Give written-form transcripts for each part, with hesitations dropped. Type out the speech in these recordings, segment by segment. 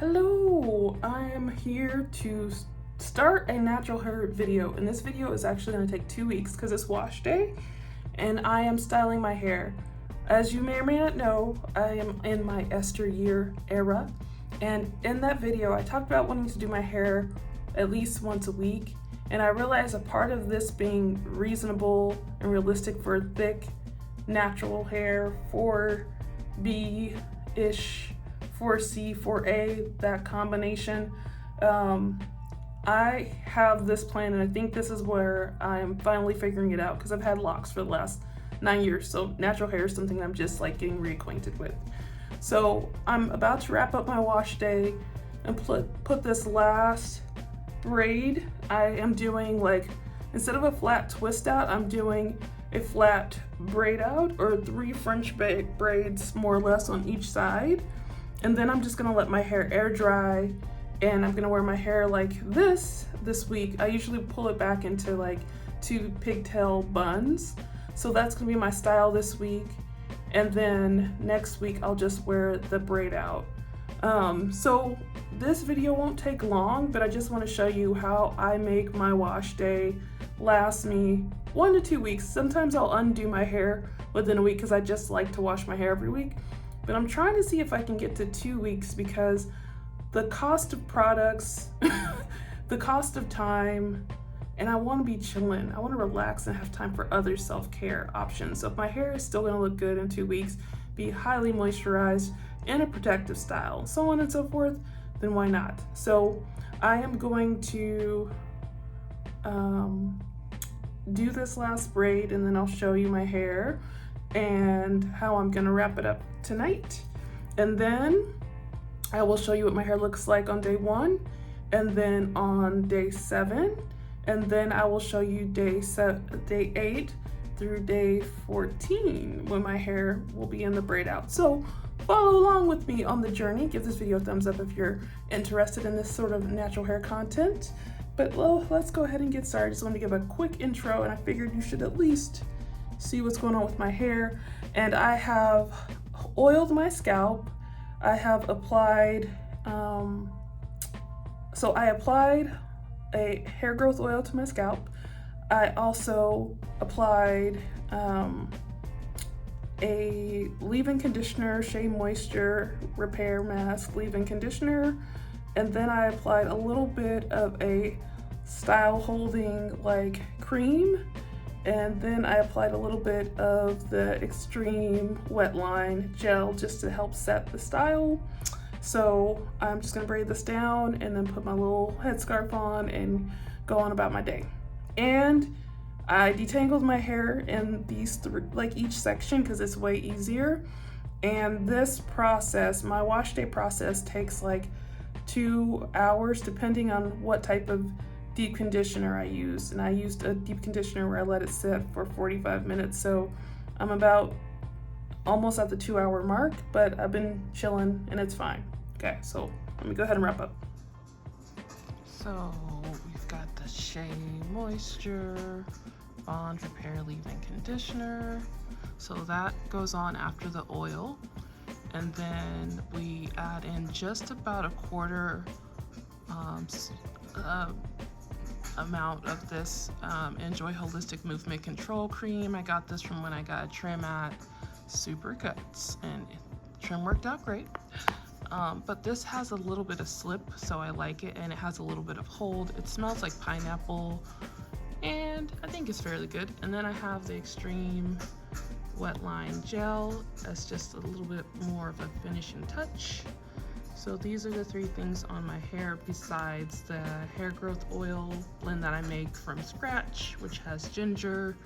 Hello, I am here to start a natural hair video, and this video is actually going to take 2 weeks because it's wash day and I am styling my hair. As you may or may not know, I am in my ester year era, and in that video I talked about wanting to do my hair at least once a week, and I realized a part of this being reasonable and realistic for thick natural hair, 4B-ish, 4C, 4A, that combination. I have this plan, and I think this is where I'm finally figuring it out because I've had locks for the last 9 years, so natural hair is something I'm just like getting reacquainted with. So I'm about to wrap up my wash day and put this last braid. I am doing, like, instead of a flat twist out, I'm doing a flat braid out, or 3 French braids more or less on each side. And then I'm just gonna let my hair air dry, and I'm gonna wear my hair like this week. I usually pull it back into like 2 pigtail buns. So that's gonna be my style this week. And then next week I'll just wear the braid out. So this video won't take long, but I just wanna show you how I make my wash day last me 1 to 2 weeks. Sometimes I'll undo my hair within a week because I just like to wash my hair every week. But I'm trying to see if I can get to 2 weeks because the cost of products, the cost of time, and I want to be chilling. I want to relax and have time for other self-care options. So if my hair is still going to look good in 2 weeks, be highly moisturized, in a protective style, so on and so forth, then why not? So I am going to do this last braid, and then I'll show you my hair and how I'm gonna wrap it up tonight. And then I will show you what my hair looks like on day 1, and then on day 7, and then I will show you day 8 through day 14 when my hair will be in the braid out. So follow along with me on the journey. Give this video a thumbs up if you're interested in this sort of natural hair content. But well, let's go ahead and get started. I just want to give a quick intro, and I figured you should at least see what's going on with my hair. And I have oiled my scalp. I have applied, so I applied a hair growth oil to my scalp. I also applied a leave-in conditioner, Shea Moisture Repair Mask leave-in conditioner, and then I applied a little bit of a style holding like cream, and then I applied a little bit of the Extreme Wet Line gel just to help set the style. So I'm just gonna braid this down and then put my little headscarf on and go on about my day. And I detangled my hair in these like each section because it's way easier. And this process, my wash day process, takes like 2 hours depending on what type of deep conditioner I used. And I used a deep conditioner where I let it sit for 45 minutes. So I'm about almost at the 2-hour mark, but I've been chilling and it's fine. Okay, so let me go ahead and wrap up. So we've got the Shea Moisture Bond Repair Leave-In Conditioner. So that goes on after the oil. And then we add in just about a quarter amount of this Enjoy Holistic Movement Control Cream. I got this from when I got a trim at Supercuts, and trim worked out great. But this has a little bit of slip, so I like it, and it has a little bit of hold. It smells like pineapple, and I think it's fairly good. And then I have the Extreme Wet Line Gel. That's just a little bit more of a finishing touch. So these are the 3 things on my hair besides the hair growth oil blend that I make from scratch, which has ginger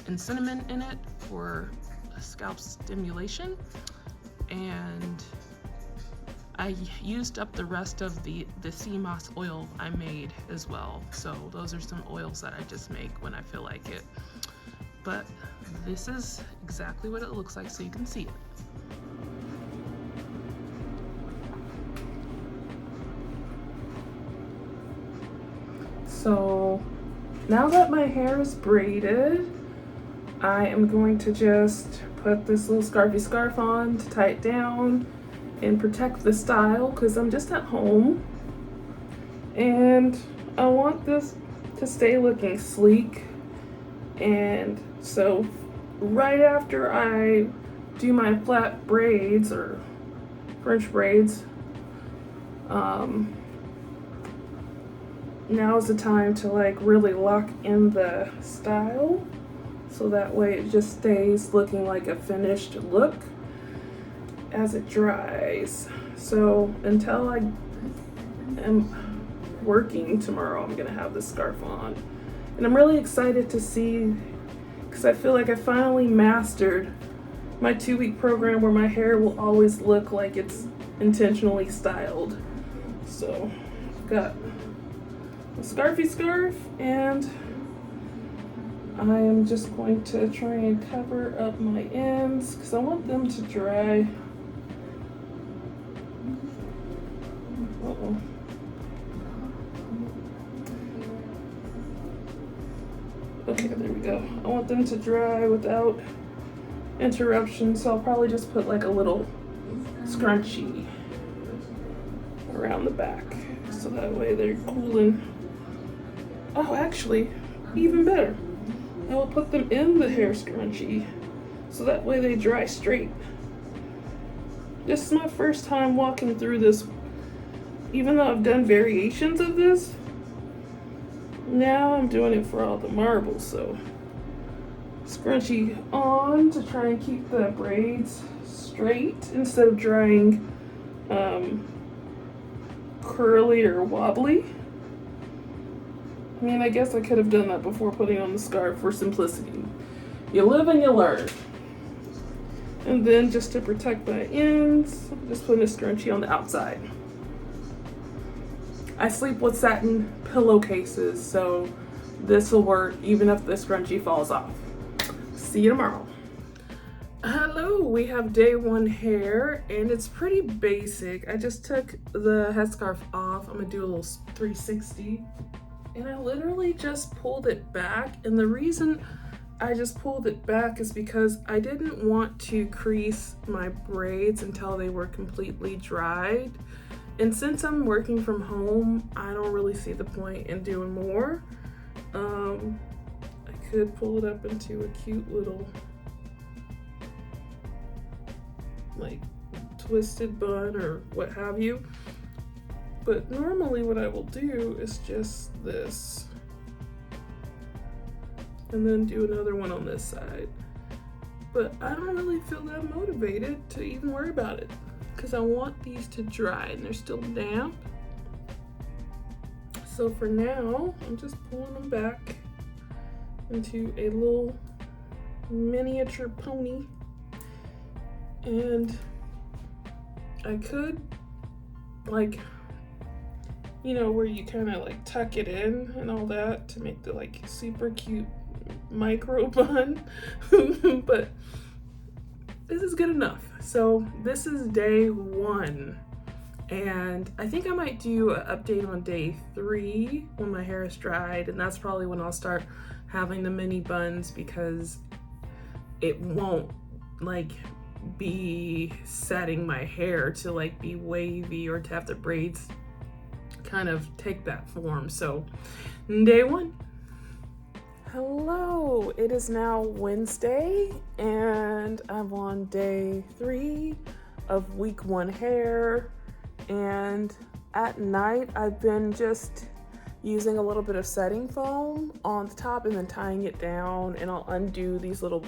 and cinnamon in it for scalp stimulation. And I used up the rest of the sea moss oil I made as well. So those are some oils that I just make when I feel like it. But this is exactly what it looks like so you can see it. So now that my hair is braided, I am going to just put this little scarfy scarf on to tie it down, and protect the style because I'm just at home and I want this to stay looking sleek. And so right after I do my flat braids or French braids, now is the time to like really lock in the style so that way it just stays looking like a finished look as it dries. So until I am working tomorrow, I'm gonna have this scarf on. And I'm really excited to see, because I feel like I finally mastered my 2-week program where my hair will always look like it's intentionally styled. So I've got a scarfy scarf, and I am just going to try and cover up my ends because I want them to dry. Uh-oh. Okay, there we go. I want them to dry without interruption, so I'll probably just put like a little scrunchie around the back so that way they're cooling. Oh, actually, even better. I will put them in the hair scrunchie so that way they dry straight. This is my first time walking through this, even though I've done variations of this. Now I'm doing it for all the marbles, so scrunchie on to try and keep the braids straight instead of drying curly or wobbly. I mean, I guess I could have done that before putting on the scarf for simplicity. You live and you learn. And then just to protect my ends, just putting a scrunchie on the outside. I sleep with satin pillowcases, so this will work even if the scrunchie falls off. See you tomorrow. Hello, we have day 1 hair, and it's pretty basic. I just took the headscarf off. I'm gonna do a little 360, and I literally just pulled it back. And the reason I just pulled it back is because I didn't want to crease my braids until they were completely dried. And since I'm working from home, I don't really see the point in doing more. I could pull it up into a cute little like twisted bun or what have you. But normally what I will do is just this. And then do another one on this side. But I don't really feel that motivated to even worry about it because I want these to dry and they're still damp. So for now, I'm just pulling them back into a little miniature pony. And I could, like, you know, where you kind of like tuck it in and all that to make the like super cute micro bun. But this is good enough. So this is day 1. And I think I might do an update on day 3 when my hair is dried, and that's probably when I'll start having the mini buns because it won't like be setting my hair to like be wavy or to have the braids kind of take that form. So day 1. Hello, it is now Wednesday and I'm on day 3 of week 1 hair. And at night, I've been just using a little bit of setting foam on the top and then tying it down, and I'll undo these little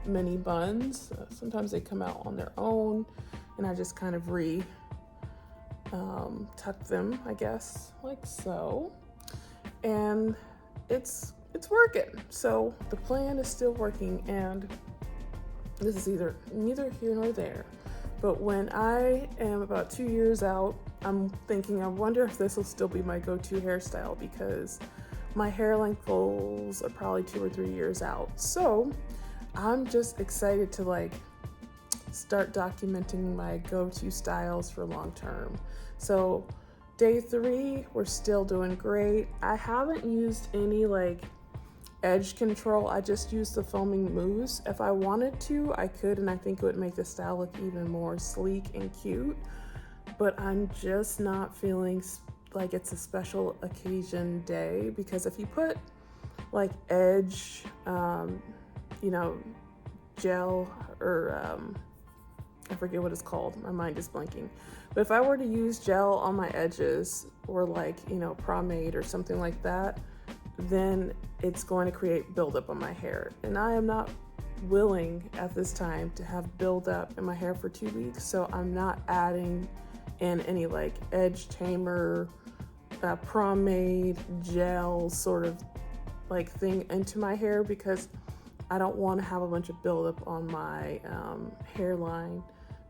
mini buns. Sometimes they come out on their own, and I just kind of tuck them, I guess, like so. And it's working. So the plan is still working, and this is neither here nor there. But when I am about 2 years out, I'm thinking, I wonder if this will still be my go-to hairstyle because my hair length goals are probably 2 or 3 years out. So I'm just excited to like start documenting my go-to styles for long term. So day 3, we're still doing great. I haven't used any like edge control, I just use the foaming mousse. If I wanted to, I could, and I think it would make the style look even more sleek and cute, but I'm just not feeling like it's a special occasion day, because if you put like edge, you know, gel, or I forget what it's called, my mind is blanking. But if I were to use gel on my edges, or like, you know, pomade or something like that, then it's going to create buildup on my hair. And I am not willing at this time to have buildup in my hair for 2 weeks, so I'm not adding in any like edge tamer, pomade, gel sort of like thing into my hair, because I don't want to have a bunch of buildup on my hairline.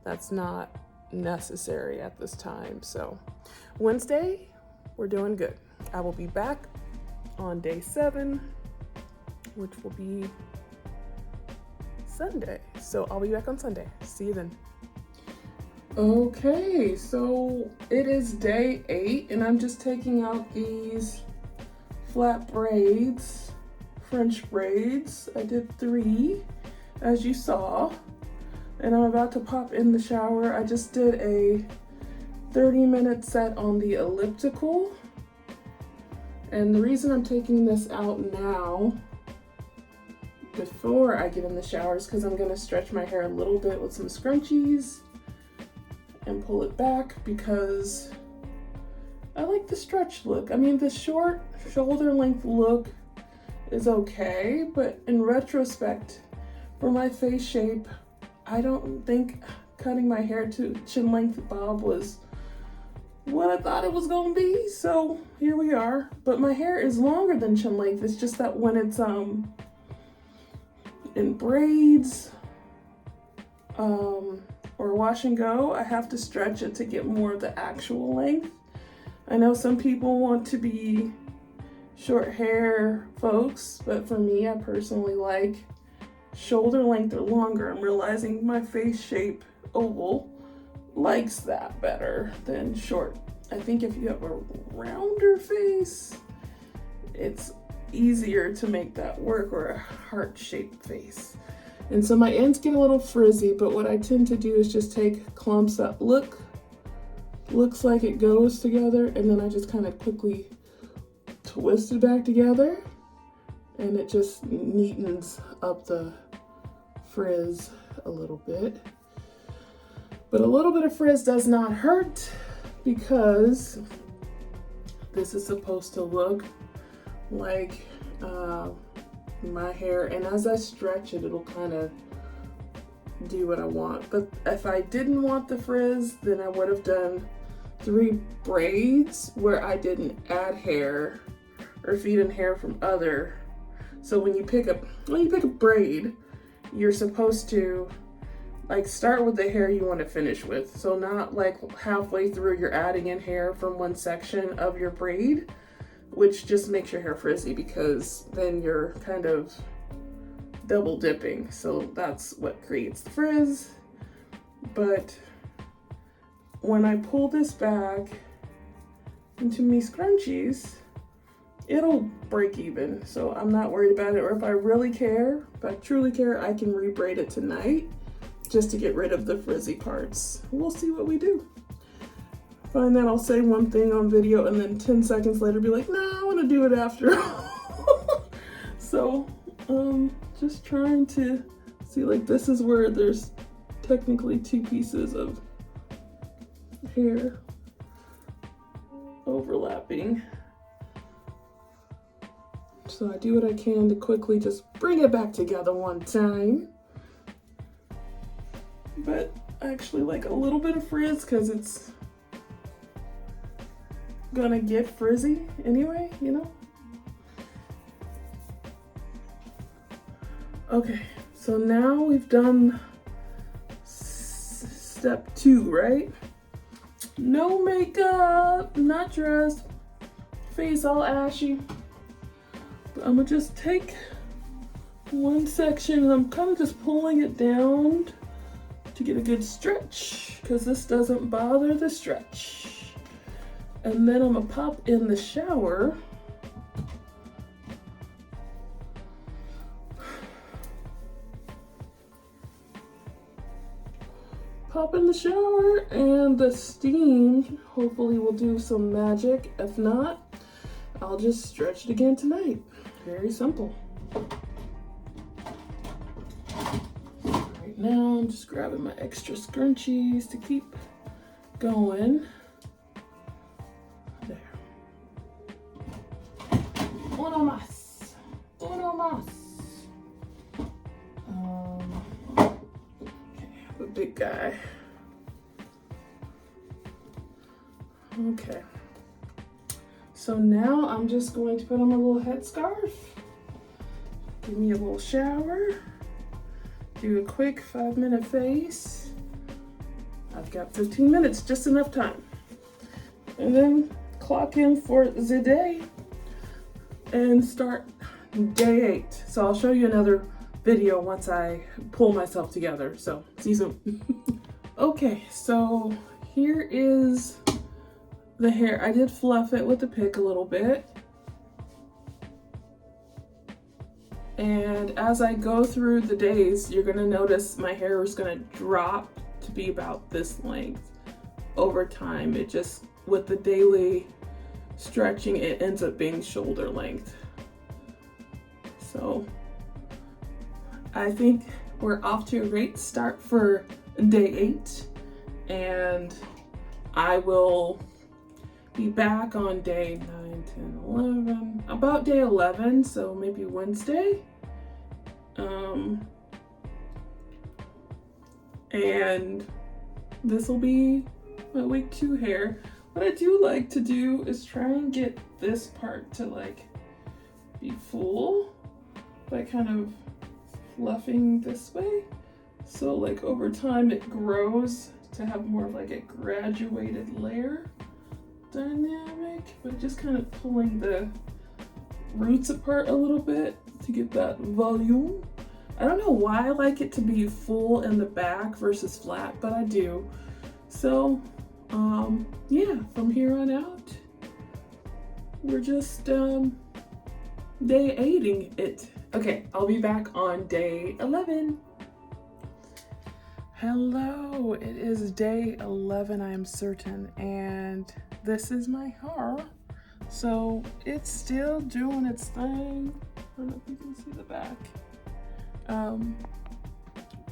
That's not necessary at this time. So Wednesday, we're doing good. I will be back on day 7, which will be Sunday. So I'll be back on Sunday. See you then. Okay, so it is day 8, and I'm just taking out these flat braids, French braids. I did 3, as you saw, and I'm about to pop in the shower. I just did a 30-minute set on the elliptical, and the reason I'm taking this out now before I get in the shower is because I'm going to stretch my hair a little bit with some scrunchies and pull it back, because I like the stretch look. I mean, the short shoulder length look is okay, but in retrospect, for my face shape, I don't think cutting my hair to chin length bob was what I thought it was gonna be. So here we are. But my hair is longer than chin length. It's just that when it's in braids or wash and go, I have to stretch it to get more of the actual length. I know some people want to be short hair folks, but for me, I personally like shoulder length or longer. I'm realizing my face shape, oval, likes that better than short. I think if you have a rounder face, it's easier to make that work, or a heart-shaped face. And so my ends get a little frizzy, but what I tend to do is just take clumps that looks like it goes together, and then I just kind of quickly twist it back together, and it just neatens up the frizz a little bit. But a little bit of frizz does not hurt, because this is supposed to look like my hair, and as I stretch it, it'll kind of do what I want. But if I didn't want the frizz, then I would have done 3 braids where I didn't add hair or feed in hair from other. So when you pick a braid, you're supposed to like start with the hair you want to finish with. So not like halfway through you're adding in hair from one section of your braid, which just makes your hair frizzy, because then you're kind of double dipping. So that's what creates the frizz. But when I pull this back into me scrunchies, it'll break even. So I'm not worried about it. Or if I really care, if I truly care, I can rebraid it tonight just to get rid of the frizzy parts. We'll see what we do. Find that I'll say one thing on video and then 10 seconds later be like, no, I want to do it after. So just trying to see, like, this is where there's technically 2 pieces of hair overlapping. So I do what I can to quickly just bring it back together one time. But I actually like a little bit of frizz because it's gonna get frizzy anyway, you know? Okay, so now we've done step 2, right? No makeup, not dressed, face all ashy. But I'm gonna just take one section and I'm kind of just pulling it down to get a good stretch, because this doesn't bother the stretch. And then I'm gonna pop in the shower pop in the shower, and the steam hopefully will do some magic. If not, I'll just stretch it again tonight. Very simple. Right now, I'm just grabbing my extra scrunchies to keep going. There. Uno más. Uno más. The big guy. Okay. So now I'm just going to put on my little headscarf, give me a little shower, do a quick 5-minute face. I've got 15 minutes, just enough time. And then clock in for the day and start day 8. So I'll show you another video once I pull myself together. So see you soon. Okay, so here is the hair. I did fluff it with the pick a little bit. And as I go through the days, you're gonna notice my hair is gonna drop to be about this length over time. It just, with the daily stretching, it ends up being shoulder length. So I think we're off to a great start for day 8, and I will be back on day 9, 10, 11, about day 11, so maybe Wednesday. And this will be my week 2 hair. What I do like to do is try and get this part to like be full by kind of fluffing this way. So like over time it grows to have more of like a graduated layer dynamic, but just kind of pulling the roots apart a little bit to get that volume. I don't know why I like it to be full in the back versus flat, but I do. So yeah, from here on out, we're just day 8ing it. Okay, I'll be back on day 11. Hello, it is day 11, I am certain, and this is my hair. So it's still doing its thing. I don't know if you can see the back.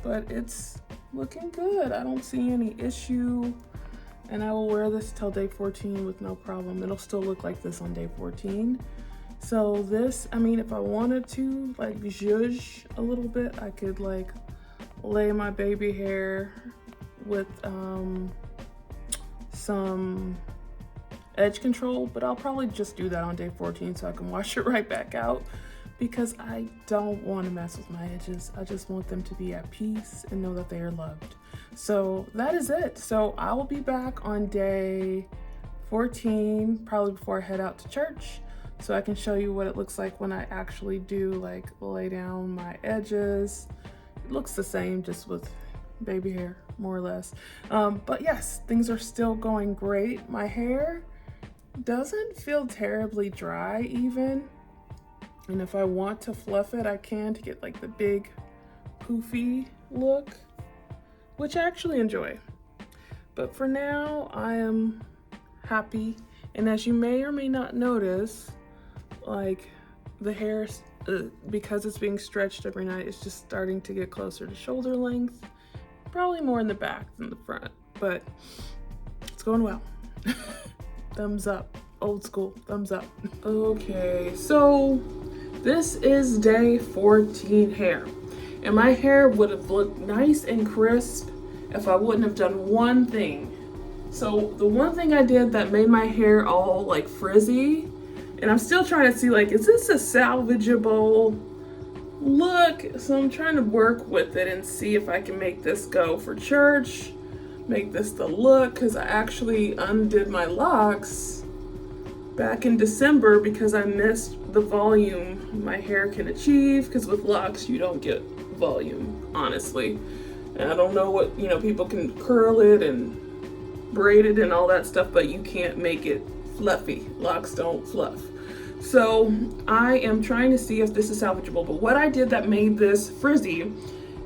But it's looking good. I don't see any issue, and I will wear this till day 14 with no problem. It'll still look like this on day 14. So this, I mean, if I wanted to like zhuzh a little bit, I could like lay my baby hair with some edge control, but I'll probably just do that on day 14 so I can wash it right back out, because I don't want to mess with my edges. I just want them to be at peace and know that they are loved. So that is it. So I will be back on day 14, probably before I head out to church, so I can show you what it looks like when I actually do like lay down my edges. It looks the same, just with baby hair, more or less. But yes, things are still going great. My hair doesn't feel terribly dry even. And if I want to fluff it, I can, to get like the big poofy look, which I actually enjoy. But for now, I am happy. And as you may or may not notice, like the hair, because it's being stretched every night, it's just starting to get closer to shoulder length. Probably more in the back than the front, but it's going well. Thumbs up, old school, thumbs up. Okay, so this is day 14 hair, and my hair would have looked nice and crisp if I wouldn't have done one thing. So the one thing I did that made my hair all like frizzy, and I'm still trying to see like, is this a salvageable look? So I'm trying to work with it and see if I can make this go for church, make this the look, because I actually undid my locks back in December because I missed the volume my hair can achieve, because with locks you don't get volume, honestly. And I don't know what, you know, people can curl it and braid it and all that stuff, but you can't make it fluffy. Locks don't fluff. So I am trying to see if this is salvageable, but what I did that made this frizzy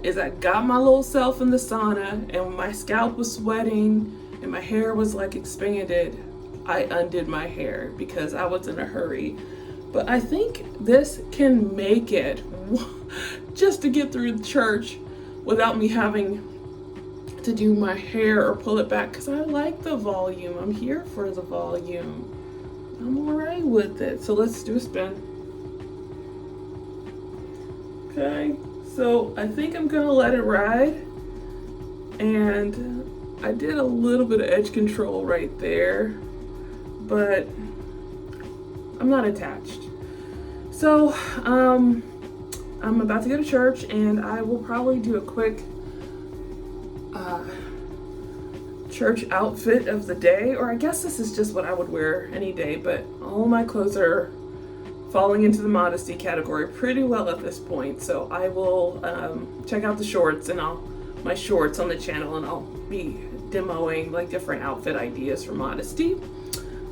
is I got my little self in the sauna, and when my scalp was sweating and my hair was like expanded, I undid my hair because I was in a hurry. But I think this can make it just to get through the church without me having to do my hair or pull it back, because I like the volume. I'm here for the volume. I'm alright with it. So let's do a spin. Okay, so I think I'm gonna let it ride. And I did a little bit of edge control right there, but I'm not attached. So I'm about to go to church, and I will probably do a quick church outfit of the day, or I guess this is just what I would wear any day, but all my clothes are falling into the modesty category pretty well at this point. So I will check out the shorts and my shorts on the channel, and I'll be demoing like different outfit ideas for modesty.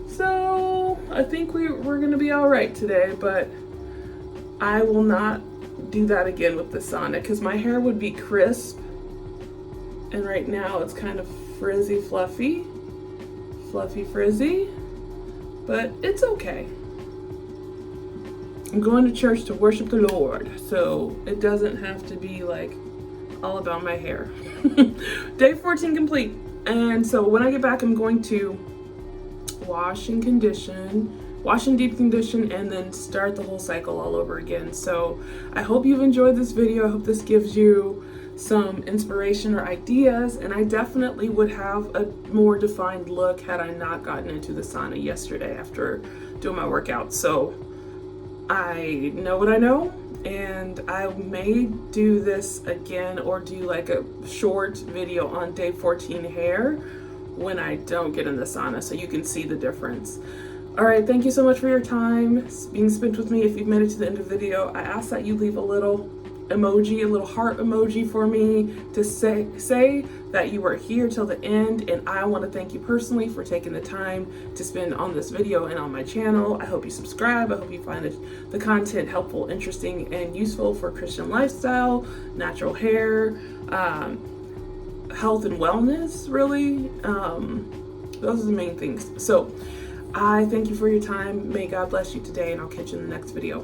So I think we're gonna be all right today, but I will not do that again with the sauna because my hair would be crisp, and right now it's kind of frizzy, fluffy, frizzy, but it's okay. I'm going to church to worship the Lord, so it doesn't have to be like all about my hair. Day 14 complete. And so when I get back, I'm going to wash and deep condition, and then start the whole cycle all over again. So I hope you've enjoyed this video. I hope this gives you some inspiration or ideas, and I definitely would have a more defined look had I not gotten into the sauna yesterday after doing my workout. So I know what I know, and I may do this again or do like a short video on day 14 hair when I don't get in the sauna, so you can see the difference. All right, thank you so much for your time being spent with me. If you've made it to the end of the video, I ask that you leave a little emoji, a little heart emoji for me to say that you are here till the end, and I want to thank you personally for taking the time to spend on this video and on my channel. I hope you subscribe. I hope you find the content helpful, interesting, and useful for Christian lifestyle, natural hair, health and wellness, really. Those are the main things. So I thank you for your time. May God bless you today, and I'll catch you in the next video.